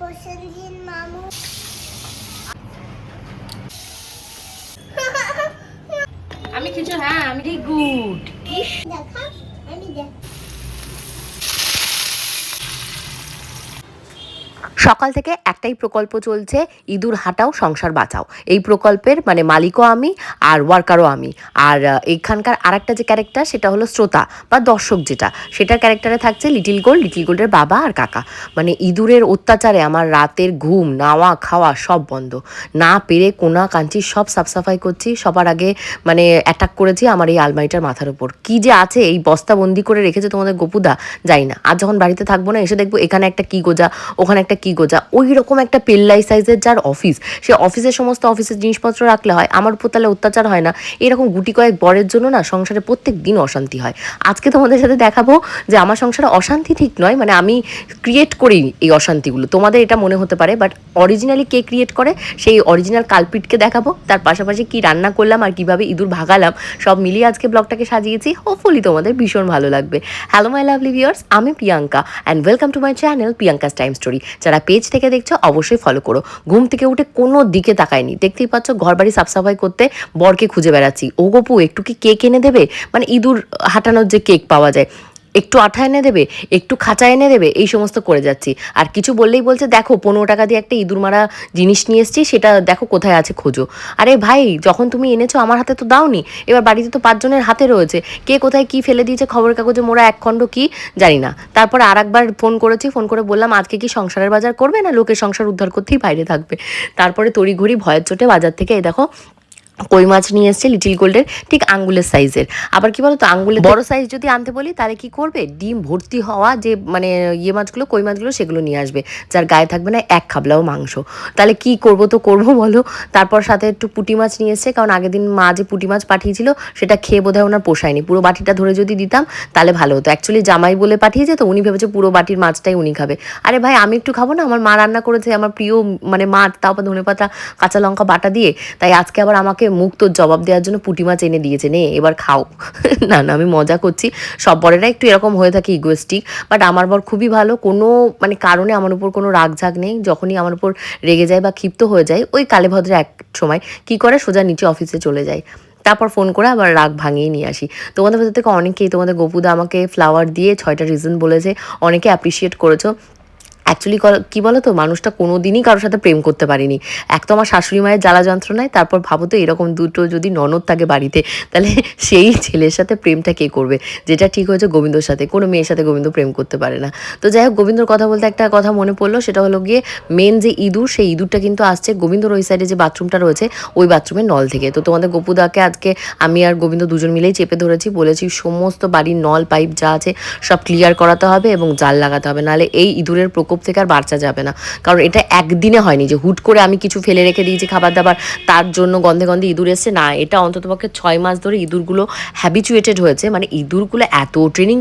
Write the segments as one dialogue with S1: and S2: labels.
S1: প্রসেনজিৎ মামু
S2: আমি কিছু হ্যাঁ আমি গুড
S1: দেখা আমি দেখ
S3: সকাল থেকে একটাই প্রকল্প চলছে, ইঁদুর হাঁটাও সংসার বাঁচাও। এই প্রকল্পের মানে মালিকও আমি আর ওয়ার্কারও আমি। আর এইখানকার আরেকটা যে ক্যারেক্টার সেটা হলো শ্রোতা বা দর্শক, যেটা সেটার ক্যারেক্টারে থাকছে লিটিল গোল্ডের বাবা আর কাকা। মানে ইঁদুরের অত্যাচারে আমার রাতের ঘুম, নাওয়া খাওয়া সব বন্ধ। না পেরে কোনা কাঞ্চি সব সাফসাফাই করছি। সবার আগে মানে অ্যাটাক করেছি আমার এই আলমারিটার মাথার উপর। কি যে আছে এই বস্তাবন্দি করে রেখেছে তোমাদের গপুদা, যাই না। আর যখন বাড়িতে থাকবো না এসে দেখবো এখানে একটা কি গোজা, ওখানে একটা কি গোজা। ওই রকম একটা পেল্লাই সাইজের যার অফিস, সে অফিসের সমস্ত অফিসের জিনিসপত্র রাখলে হয়, আমার উপর তাহলে অত্যাচার হয় না? এরকম গুটি কয়েক বরের জন্য না সংসারে প্রত্যেক দিন অশান্তি হয়। আজকে তোমাদের সাথে দেখাবো যে আমার সংসারে অশান্তি ঠিক নয়, মানে আমি ক্রিয়েট করি এই অশান্তিগুলো। তোমাদের এটা মনে হতে পারে, বাট অরিজিনালি কে ক্রিয়েট করে সেই অরিজিনাল কালপিটকে দেখাবো। তার পাশাপাশি কি রান্না করলাম আর কিভাবে ইঁদুর ভাগালাম সব মিলিয়ে আজকে ব্লগটাকে সাজিয়েছি। হোপফুলি তোমাদের ভীষণ ভালো লাগবে। হ্যালো মাই লাভলি ভিউয়ার্স, আমি Priyanka and welcome to my channel Priyanka's time story. যারা পেজ থেকে দেখছো অবশ্যই ফলো করো। ঘুম থেকে উঠে কোনো দিকে তাকায়নি, দেখতেই পাচ্ছ ঘর বাড়ি সাফসাফাই করতে বরকে খুঁজে বেড়াচ্ছি। ও গপু একটু কি কেক এনে দেবে, মানে ইঁদুর হাঁটানোর যে কেক পাওয়া যায়, একটু আঠা এনে দেবে, একটু খাঁচা এনে দেবে, এই সমস্ত করে যাচ্ছি। আর কিছু বললেই বলছে দেখো 15 টাকা দিয়ে একটা ইঁদুর মারা জিনিস নিয়ে এসেছি, সেটা দেখো কোথায় আছে খোঁজো। আরে ভাই, যখন তুমি এনেছো আমার হাতে তো দাওনি, এবার বাড়িতে তো 5 জনের হাতে রয়েছে, কে কোথায় কি ফেলে দিয়েছে খবরের কাগজে মোড়া এক খণ্ড কি জানি না। তারপরে আর একবার ফোন করেছি, ফোন করে বললাম আজকে কি সংসারের বাজার করবে না লোকের সংসার উদ্ধার করতেই বাইরে থাকবে। তারপরে তড়িঘড়ি ভয়ের চোটে বাজার থেকে এই দেখো কই মাছ নিয়ে এসছে লিটিল গোল্ডের, ঠিক আঙ্গুলের সাইজের। আবার কি বলো তো, আঙ্গুলের বড় সাইজ যদি আনতে বলি তাহলে কি করবে, ডিম ভর্তি হওয়া যে মানে ইয়ে মাছগুলো, কই মাছগুলো, সেগুলো নিয়ে আসবে, যার গায়ে থাকবে না এক খাবলাও মাংস। তাহলে কি করব তো করবো বলো। তারপর সাথে একটু পুঁটি মাছ নিয়ে এসছে, কারণ আগের দিন মা যে পুঁটি মাছ পাঠিয়েছিল সেটা খেয়ে বোধহয় ওনার পোষায়নি। পুরো বাটিটা ধরে যদি দিতাম তাহলে ভালো হতো। অ্যাকচুয়ালি জামাই বলে পাঠিয়েছে, তো উনি ভেবেছে পুরো বাটির মাছটাই উনি খাবে। আরে ভাই, আমি একটু খাবো না? আমার মা রান্না করেছে আমার প্রিয় মানে মাছ, তাও আবার ধনেপাতা কাঁচা লঙ্কা বাটা দিয়ে, তাই আজকে আবার আমাকে মুক্ত জবাব দেওয়ার জন্য পুঁটি মাছ এনে দিয়েছে, নে এবার খাও। না না, আমি মজা করছি। সব বরেরা একটু এরকম হয়ে থাকে, ইগোয়েস্টিক। বাট আমার বর খুবই ভালো, কোনো মানে কারণে আমার উপর কোনো রাগ ঝাগ নেই। যখনই আমার উপর রেগে যায় বা ক্ষিপ্ত হয়ে যায়, ওই কালে ভদ্রে এক সময় কি করে, সোজা নিচে অফিসে চলে যায়, তারপর ফোন করে আবার রাগ ভাঙিয়ে নিয়ে আসি। তোমাদের ভেতর থেকে অনেকেই, তোমাদের গপুদা আমাকে ফ্লাওয়ার দিয়ে 6টা রিজন বলেছে, অনেকে অ্যাপ্রিসিয়েট করেছো। অ্যাকচুয়ালি কী বলো তো, মানুষটা কোনো দিনই কারোর সাথে প্রেম করতে পারিনি। এক তো আমার শাশুড়ি মায়ের জ্বালা যন্ত্রণায়, তারপর ভাবো তো এরকম দুটো যদি ননদ থাকে বাড়িতে, তাহলে সেই ছেলের সাথে প্রেমটা কে করবে? যেটা ঠিক হয়েছে গোবিন্দর সাথে, কোনো মেয়ের সাথে গোবিন্দ প্রেম করতে পারে না। তো যাই হোক, গোবিন্দর কথা বলতে একটা কথা মনে পড়লো, সেটা হলো গিয়ে মেন যে ইঁদুর, সেই ইঁদুরটা কিন্তু আসছে গোবিন্দর ওই সাইডে যে বাথরুমটা রয়েছে ওই বাথরুমের নল থেকে। তো তোমাদের গপুদাকে আজকে আমি আর গোবিন্দ দুজন মিলেই চেপে ধরেছি, বলেছি সমস্ত বাড়ির নল পাইপ যা আছে সব ক্লিয়ার করাতে হবে এবং জাল লাগাতে হবে, নাহলে এই ইঁদুরের প্রকোপ থেকে আর বাঁচা যাবে না। কারণ এটা একদিনে হয়নি যে হুট করে আমি কিছু ফেলে রেখে দিয়েছি খাবার দাবার, তার জন্য গন্ধে গন্ধে ইঁদুর এসছে না। এটা অন্ততপক্ষে 6 মাস ধরে ইঁদুরগুলো হ্যাবিচুয়েটেড হয়েছে। মানে ইঁদুরগুলো এত ট্রেনিং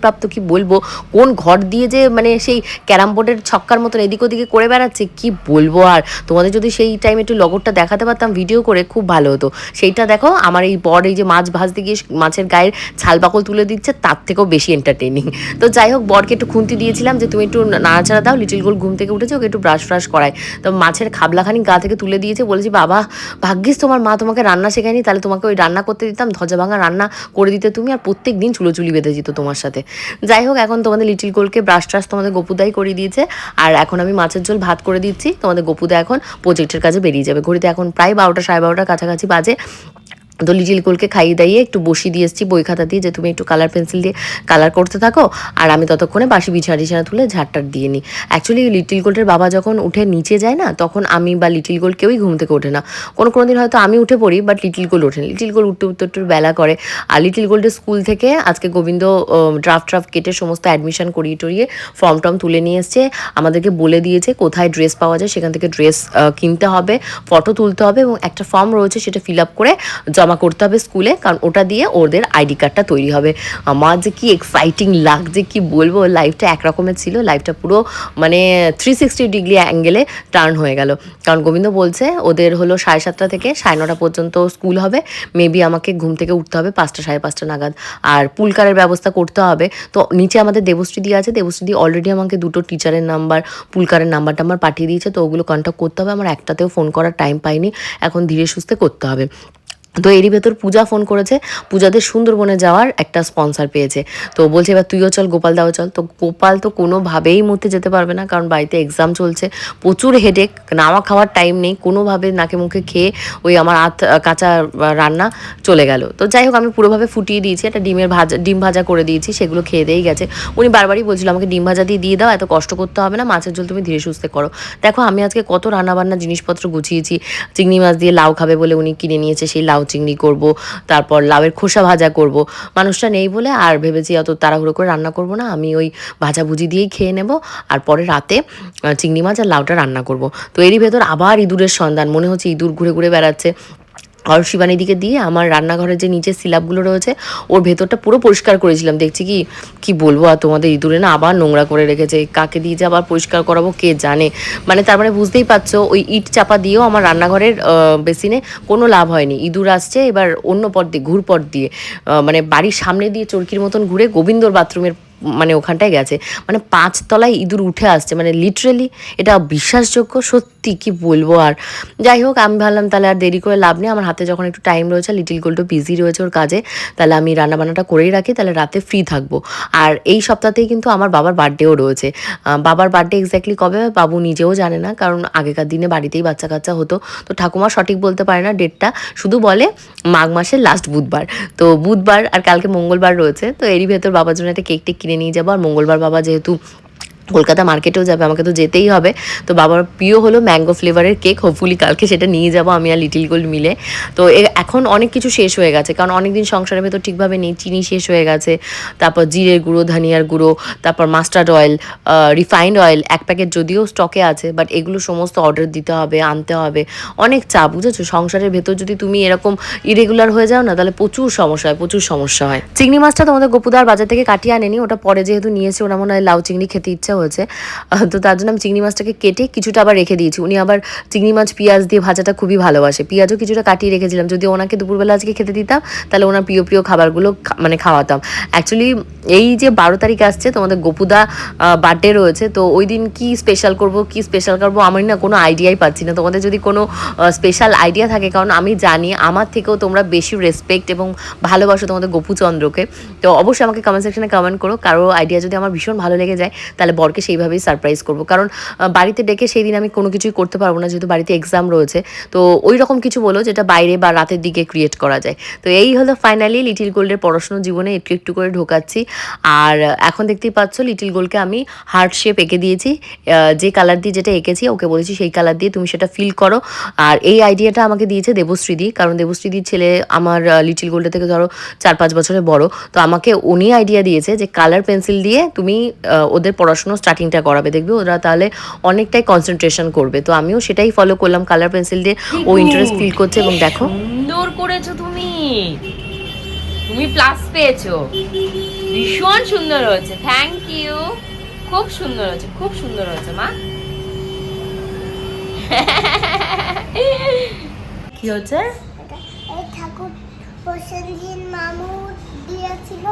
S3: প্রাপ্ত কি বলবো, কোন ঘর দিয়ে যে মানে সেই ক্যারাম বোর্ডের ছক্কার মতন এদিক ওদিকে করে বেড়াচ্ছে কি বলবো। আর তোমাদের যদি সেই টাইমে একটু লগরটা দেখাতে পারতাম ভিডিও করে, খুব ভালো হতো। সেইটা দেখো, আমার এই বর এই যে মাছ ভাজতে গিয়ে মাছের গায়ের ছাল বাকল তুলে দিচ্ছে, তার থেকেও বেশি এন্টারটেনিং। তো যাই হোক, বরকে একটু খুন্তি দিয়েছিলাম যে তুমি একটু নাড়াচাড়া দাও, লিটিল গোল্ড ঘুম থেকে উঠেছে, ওকে একটু ব্রাশ ফ্রাশ করায়। তো মাছের খাবলাখানি গা থেকে তুলে দিয়েছে, বলেছি বাবা ভাগ্যিস তোমার মা তোমাকে রান্না শেখায়নি, তাহলে তোমাকে ওই রান্না করতে দিতাম, ধ্বজা ভাঙা রান্না করে দিতে তুমি, আর প্রত্যেক দিন চুলোচুলি বেঁধে যেত তোমার সাথে। যাই হোক, এখন তোমাদের লিটিল গোল্ডকে ব্রাশ ট্রাশ তোমাদের গপুদাই করে দিয়েছে, আর এখন আমি মাছের ঝোল ভাত করে দিচ্ছি। তোমাদের গপুদা এখন প্রজেক্টের কাজে বেরিয়ে যাবে। ঘড়িতে এখন প্রায় 12টা সাড়ে 12টার কাছাকাছি বাজে। তো লিটিল গোলকে খাইয়ে দাইয়ে একটু বসিয়ে দিয়ে এসেছি বই খাতা দিয়ে, যে তুমি একটু কালার পেন্সিল দিয়ে কালার করতে থাকো, আর আমি ততক্ষণে বাসি বিছানা তুলে ঝাড়টার দিয়ে নিই। অ্যাকচুয়ালি লিটিল গোল্ডের বাবা যখন উঠে নিচে যায় না, তখন আমি বা লিটিল গোল্ড কেউই ঘুম থেকে ওঠে না। কোনো দিন হয়তো আমি উঠে পড়ি, বাট লিটিল গোল্ড ওঠে না। লিটিল গোল্ড উঠতে উঠতে একটু বেলা করে। আর লিটিল গোল্ডের স্কুল থেকে আজকে গোবিন্দ ড্রাফট কেটে সমস্ত অ্যাডমিশন করিয়ে টরিয়ে ফর্ম টর্ম তুলে নিয়ে এসছে, আমাদেরকে বলে দিয়েছে কোথায় ড্রেস পাওয়া যায়, সেখান থেকে ড্রেস কিনতে হবে, ফটো তুলতে হবে, এবং একটা ফর্ম রয়েছে সেটা ফিল আপ করে জমা করতে হবে স্কুলে, কারণ ওটা দিয়ে ওদের আইডি কার্ডটা তৈরি হবে। আমার যে কি এক্সাইটিং লাগছে কি বলবো, লাইফটা একরকমের ছিল, লাইফটা পুরো মানে 360 ডিগ্রি অ্যাঙ্গেলে টার্ন হয়ে গেল। কারণ গোবিন্দ বলছে ওদের হলো 7:30 থেকে 9:30 পর্যন্ত স্কুল হবে, মেবি আমাকে ঘুম থেকে উঠতে হবে 5টা 5:30 নাগাদ, আর পুলকারের ব্যবস্থা করতে হবে। তো নিচে আমাদের দেবশ্রীদি আছে, দেবশ্রীদি অলরেডি আমাকে 2টো টিচারের নাম্বার, পুলকারের নাম্বার পাঠিয়ে দিয়েছে, তো ওগুলো কন্ট্যাক্ট করতে হবে। আমার একটাতেও ফোন করার টাইম পাইনি, এখন ধীরে সুস্থে করতে হবে। তো এরই ভেতর পূজা ফোন করেছে, পূজাদের সুন্দরবনে যাওয়ার একটা স্পন্সার পেয়েছে, তো বলছে এবার তুইও চল, গোপাল দাও চল। তো গোপাল তো কোনোভাবেই মধ্যে যেতে পারবে না, কারণ বাড়িতে এক্সাম চলছে, প্রচুর হেডেক, নাওয়া খাওয়ার টাইম নেই, কোনোভাবে নাকে মুখে খেয়ে ওই আমার কাঁচা রান্না চলে গেল। তো যাই হোক আমি পুরোভাবে ফুটিয়ে দিয়েছি, একটা ডিম ভাজা করে দিয়েছি, সেগুলো খেয়ে দিয়েই গেছে। উনি বারবারই বলছিল আমাকে ডিম ভাজা দিয়ে দাও, এত কষ্ট করতে হবে না, মাছের ঝোল তুমি ধীরে সুস্থে করো। দেখো আমি আজকে কত রান্নাবান্না জিনিসপত্র গুছিয়েছি, চিংড়ি মাছ দিয়ে লাউ খাবে বলে উনি কিনে নিয়েছে, সেই লাউ চিংড়ি করব, তারপর লাউয়ের খোসা ভাজা করব। মানুষটা নেই বলে আর ভেবেছি অত তাড়াহুড়ো করে রান্না করব না, আমি ওই ভাজাভুজি দিয়েই খেয়ে নেব, আর পরে রাতে চিংড়ি মাছ আর লাউটা রান্না করব। তো এরই ভেতর আবার ইঁদুরের সন্ধান, মনে হচ্ছে ইঁদুর ঘুরে ঘুরে বেড়াচ্ছে। আর শিবানীদিকে দিয়ে আমার রান্নাঘরের যে নিচে স্ল্যাবগুলো রয়েছে ওর ভেতরটা পুরো পরিষ্কার করেছিলাম, দেখছি কি বলবো, আর তোমাদের ইঁদুরে না আবার নোংরা করে রেখেছে, কাকে দিয়ে যে আবার পরিষ্কার করাবো কে জানে। মানে তার মানে বুঝতেই পারছো, ওই ইট চাপা দিয়েও আমার রান্নাঘরের বেসিনে কোনো লাভ হয়নি, ইঁদুর আসছে এবার অন্য পথ দিয়ে, ঘুরপথ দিয়ে, মানে বাড়ির সামনে দিয়ে চরকির মতন ঘুরে গোবিন্দর বাথরুমের মানে ওখানটায় গেছে, মানে 5 তলায় ইঁদুর উঠে আসছে, মানে লিটারেলি এটা বিশ্বাসযোগ্য, সত্যি কি বলবো। আর যাই হোক আমি ভাবলাম তাহলে আর দেরি করে লাভ নেই, আমার হাতে যখন একটু টাইম রয়েছে, লিটিল গোল্ডও বিজি রয়েছে ওর কাজে, তাহলে আমি রান্নাবান্নাটা করেই রাখি, তাহলে রাতে ফ্রি থাকবো। আর এই সপ্তাহতেই কিন্তু আমার বাবার বার্থডেও রয়েছে। বাবার বার্থডে এক্স্যাক্টলি কবে বাবু নিজেও জানে না, কারণ আগেকার দিনে বাড়িতেই বাচ্চা কাচ্চা হতো, তো ঠাকুমা সঠিক বলতে পারে না ডেটটা, শুধু বলে মাঘ মাসের লাস্ট বুধবার। তো বুধবার আর কালকে মঙ্গলবার রয়েছে, তো এরই ভেতর বাবার জন্য একটা কেক টেক কিনে নিয়ে যাবো। আর মঙ্গলবার বাবা যেহেতু কলকাতা মার্কেটেও যাবে, আমাকে তো যেতেই হবে, তো বাবার প্রিয় হলো ম্যাঙ্গো ফ্লেভারের কেক, হোপফুলি কালকে সেটা নিয়ে যাবো আমি আর লিটিল গোল্ড মিলে। তো এখন অনেক কিছু শেষ হয়ে গেছে, কারণ অনেক দিন সংসারের ভেতর ঠিকভাবে নেই, চিনি শেষ হয়ে গেছে, তারপর জিরের গুঁড়ো, ধনিয়ার গুঁড়ো, তারপর mustard oil, refined oil 1 packet যদিও স্টকে আছে, বাট এগুলো সমস্ত অর্ডার দিতে হবে, আনতে হবে, অনেক চাপ, বুঝেছো। সংসারের ভেতর যদি তুমি এরকম ইরেগুলার হয়ে যাও না, তাহলে প্রচুর সমস্যা হয়। চিংড়ি মাছটা তোমাদের গোপুদার বাজার থেকে কাটিয়ে আনেনি, ওটা পরে যেহেতু নিয়েছে, ওরা মনে হয় লাউ চিংড়ি খেতে ইচ্ছা হয়েছে, তো তার জন্য আমি চিংড়ি মাছটাকে কেটে কিছুটা আবার রেখে দিয়েছি। উনি আবার চিংড়ি মাছ পেঁয়াজ দিয়ে ভাজাটা খুবই ভালোবাসে, পেঁয়াজও কিছুটা কাটিয়ে রেখেছিলাম, যদি ওনাকে দুপুরবেলা আজকে খেতে দিতাম তাহলে ওনার প্রিয় খাবারগুলো মানে খাওয়াতাম। অ্যাকচুয়ালি এই যে 12 তারিখ আসছে তোমাদের গোপুদা বার্থডে রয়েছে, তো ওই দিন কি স্পেশাল করবো আমি না কোনো আইডিয়াই পাচ্ছি না। তোমাদের যদি কোনো স্পেশাল আইডিয়া থাকে, কারণ আমি জানি আমার থেকেও তোমরা বেশি রেসপেক্ট এবং ভালোবাসো তোমাদের গোপুচন্দ্রকে, তো অবশ্যই আমাকে কমেন্ট সেকশনে কমেন্ট করো। কারো আইডিয়া যদি আমার ভীষণ ভালো লেগে যায়, তাহলে বরকে সেইভাবেই সারপ্রাইজ করবো, কারণ বাড়িতে ডেকে সেই দিন আমি কোনো কিছুই করতে পারবো না, যেহেতু বাড়িতে এক্সাম রয়েছে। তো ওই রকম কিছু বলো যেটা বাইরে বা রাতের দিকে ক্রিয়েট করা যায়। তো এই হলো ফাইনালি লিটিল গোল্ডের পড়াশোনার জীবনে একটু একটু করে ঢোকাচ্ছি। আর এখন দেখতেই পাচ্ছ লিটিল গোল্ডকে আমি হার্ট শেপ এঁকে দিয়েছি, যে কালার দিয়ে যেটা এঁকেছি ওকে বলেছি সেই কালার দিয়ে তুমি সেটা ফিল করো। আর এই আইডিয়াটা আমাকে দিয়েছে দেবশ্রীদি, কারণ দেবশ্রীদির ছেলে আমার লিটিল গোল্ডের থেকে ধরো 4-5 বছরের বড়, তো আমাকে উনি আইডিয়া দিয়েছে যে কালার পেন্সিল দিয়ে তুমি ওদের পড়াশোনার স্টার্টিংটা করাবে, দেখবে ওরা তাহলে অনেকটাই কনসেন্ট্রেশন করবে। তো আমিও সেটাই ফলো করলাম, কালার পেন্সিল দিয়ে ও ইন্টারেস্ট ফিল করছে। এবং দেখো
S2: সুন্দর করেছো তুমি প্লাস পেয়েছো, ভীষণ সুন্দর হয়েছে, থ্যাংক ইউ, খুব সুন্দর হয়েছে মা। কি হচ্ছে?
S1: এই ঠাকুর প্রসেনজিৎ মামু দিয়েছিল,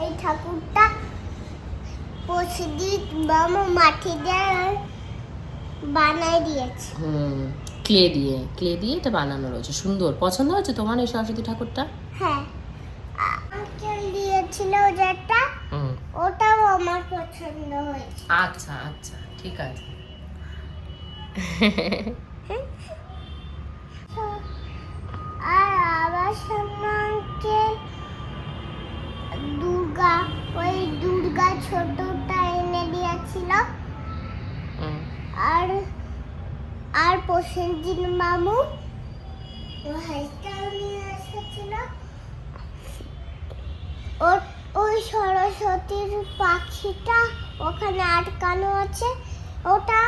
S1: এই ঠাকুরটা প্রসেনজিৎ মামু মাটি দিয়ে বানাই দিয়েছে।
S2: ক্লে দিয়ে এটা বানানো রয়েছে, সুন্দর। পছন্দ হয়েছে তোমার এই সরস্বতী ঠাকুরটা?
S1: হ্যাঁ, আঙ্কেল দিয়েছিল যেটা, ওটাও আমার পছন্দ হয়েছে।
S2: আচ্ছা ঠিক আছে।
S1: আর আবার সামনে আঙ্কেল দুর্গা ছোটটা এনে দিয়েছিল, আর প্রসেনজিৎ মামু হাইস্টার নিয়ে এসেছিল। ওই সরস্বতীর পাখিটা ওখানে আটকানো আছে, ওটা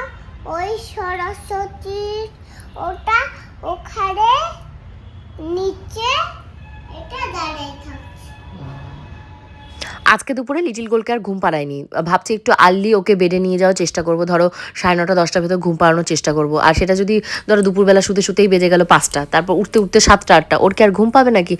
S1: ওই সরস্বতীর ওটা ওখানে নিচে এটা দাঁড়ায় থাকছে।
S3: আজকে দুপুরে লিটিল গোলকে আর ঘুম পাড়ায়নি, ভাবছি একটু আর্লি ওকে বেডে নিয়ে যাওয়ার চেষ্টা করবো, ধরো 9:30 10টার ভেতর ঘুম পাড়ানোর চেষ্টা করবো। আর সেটা যদি ধরো দুপুরবেলা শুতে শুতেই বেজে গেল 5টা, তারপর উঠতে উঠতে 7টা 8টা, ওর কি আর ঘুম পাবে নাকি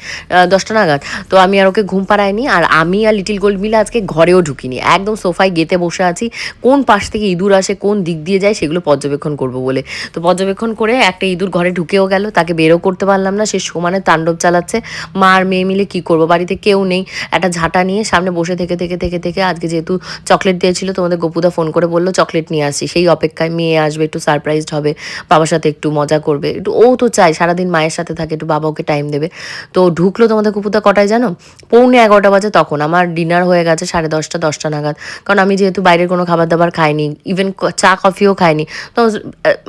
S3: 10টা নাগাদ? তো আমি আর ওকে ঘুম পাড়াইনি। আর আমি আর লিটিল গোল্ড মিলে আজকে ঘরেও ঢুকিনি, একদম সোফায় গেতে বসে আছি, কোন পাশ থেকে ইঁদুর আসে কোন দিক দিয়ে যায় সেগুলো পর্যবেক্ষণ করব বলে। তো পর্যবেক্ষণ করে একটা ইঁদুর ঘরে ঢুকেও গেল, তাকে বেরও করতে পারলাম না, সে সমানে তাণ্ডব চালাচ্ছে। মা আর মেয়ে মিলে কি করবো, বাড়িতে কেউ নেই, একটা ঝাঁটা নিয়ে সামনে বসে থেকে থেকে থেকে থেকে আজকে যেহেতু চকলেট দিয়েছিল, তোমাদের গপুদা ফোন করে বললো চকলেট নিয়ে আসি, সেই অপেক্ষায় মেয়ে আসবে, একটু সারপ্রাইজড হবে, বাবার সাথে একটু মজা করবে, একটু ও তো চাই সারাদিন মায়ের সাথে থাকে, একটু বাবা ওকে টাইম দেবে। তো ঢুকলো তোমাদের গপুদা কটায় জানো? 11:45 বাজে। তখন আমার ডিনার হয়ে গেছে 10:30 10টা নাগাদ, কারণ আমি যেহেতু বাইরের কোনো খাবার দাবার খাইনি, ইভেন চা কফিও খাইনি, তো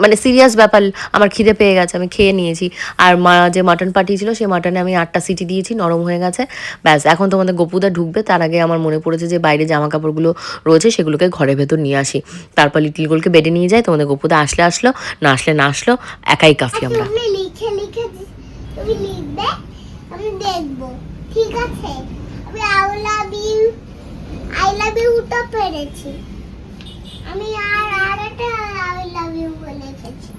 S3: মানে সিরিয়াস ব্যাপার, আমার খিদে পেয়ে গেছে, আমি খেয়ে নিয়েছি। আর মা যে মাটন পাঠিয়েছিল সেই মাটনে আমি 8টা সিটি দিয়েছি, নরম হয়ে গেছে, ব্যাস। এখন তোমাদের গপুদা ঢুকবে, তার আগে আমার মনে পড়েছে যে বাইরে জামা কাপড়গুলো রয়েছে সেগুলোকে ঘরের ভেতর নিয়ে আসি, তারপর লিটিল গোলকে বেডে নিয়ে যাই। তোমাদের গপুদা আসলে আসলো, না আসলে না আসলো, একাই কাফি আমরা।
S1: তুমি লিখে লিখে তুমি লিখবে, আমি দেখবো, ঠিক আছে? আমি আই লাভ ইউটা পেরেছি, আমি আর একটা আই লাভ ইউ লিখেছি,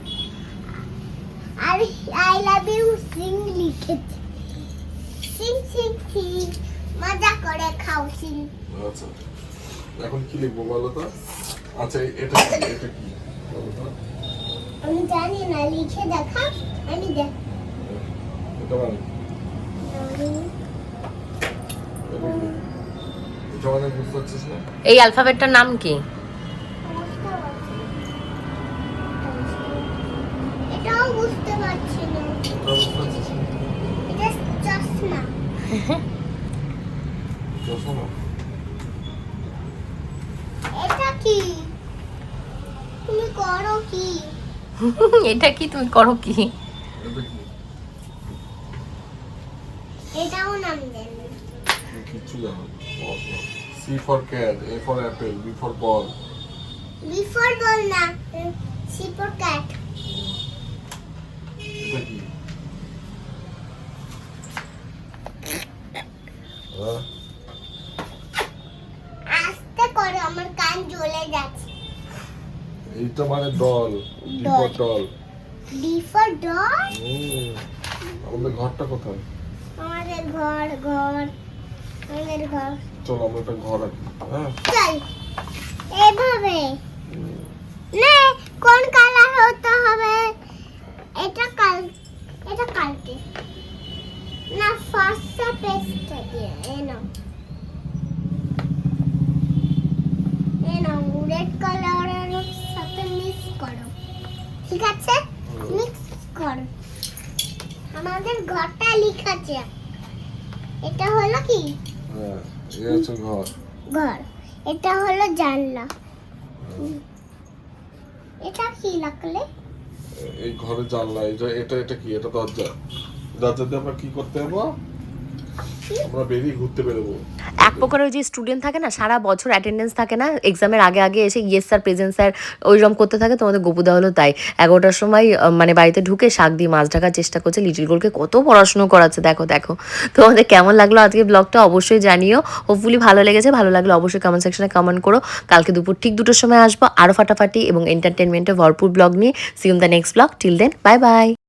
S1: আর আই লাভ ইউ সিং লিখেছি, সিং সিং সিং, মজা করে খাও সিং।
S4: আচ্ছা, এখন কি লিখবো বলো তো? আচ্ছা, এটা কি বলো তো?
S1: আমি জানি না, লিখে দেখা, আমি দেখ।
S4: এটা মানে এটা মানে বুঝতে পারছিস না?
S3: এই অ্যালফাবেটটার নাম কি?
S1: এটাও বুঝতে পারছি না,
S4: এটা বুঝতে পারছিস না?
S1: এটা চশমা।
S4: চশমা?
S1: এটা কি? তুমি করো কি?
S3: এটা কি তুমি করো কি?
S4: এটা কি?
S1: এটাও নাম দেন।
S4: আমি কিচ্ছু জানো না। C for cat, A for apple, B for ball.
S1: Before বল না, সি ফর ক্যাট।
S4: এটা কি? হ্যাঁ?
S1: আস্তে করো, আমার কান জ্বলে যাচ্ছে।
S4: এইটা মানে doll, D for doll.
S1: D for dog.
S4: আমাদের ঘরটা কোথায়?
S1: আমাদের ঘর, আমাদের ঘর।
S4: চলো আমরা একটা ঘর আঁকি। হ্যাঁ,
S1: চল এভাবে না, কোন কালার হতে হবে? এটা কালকে না, ফার্স্ট পেজটা দিয়ে এনো রেড কালারের সাথে মিক্স করো, ঠিক আছে? মিক্স করো। আমাদের ঘরটা লিখাছে, এটা হলো কি
S4: হ্যাঁ, এই আছে ঘর।
S1: ঘর, এটা হলো জানলা, এটা কি লাগলে?
S4: এই ঘরে জানলা, এটা কি? এটা দরজা। দরজা দিয়ে আমরা কি করতে যাবো? আমরা বেরিয়ে ঘুরতে বেরোবো।
S3: এক প্রকারের যে স্টুডেন্ট থাকে না, সারা বছর অ্যাটেন্ডেন্স থাকে না, এক্সামের আগে আগে এসে ইয়েস স্যার প্রেজেন্ট স্যার ওইরকম করতে থাকে, তোমাদের গপুদা হলো তাই। 11টার সময় মানে বাড়িতে ঢুকে শাক দিয়ে মাছ ঢাকার চেষ্টা করছে, লিটিল গোলকে কত পড়াশুনো করাচ্ছে, দেখো দেখো। তোমাদের কেমন লাগলো আজকে ব্লগটা অবশ্যই জানিও, হোপফুলি ভালো লেগেছে। ভালো লাগলে অবশ্যই কমেন্ট সেকশনে কমেন্ট করো। কালকে দুপুর ঠিক 2টোর সময় আসবো আরও ফাটাফাটি এবং এন্টারটেনমেন্টে ভরপুর ব্লগ নিয়ে। See you in the next blog, till then bye by.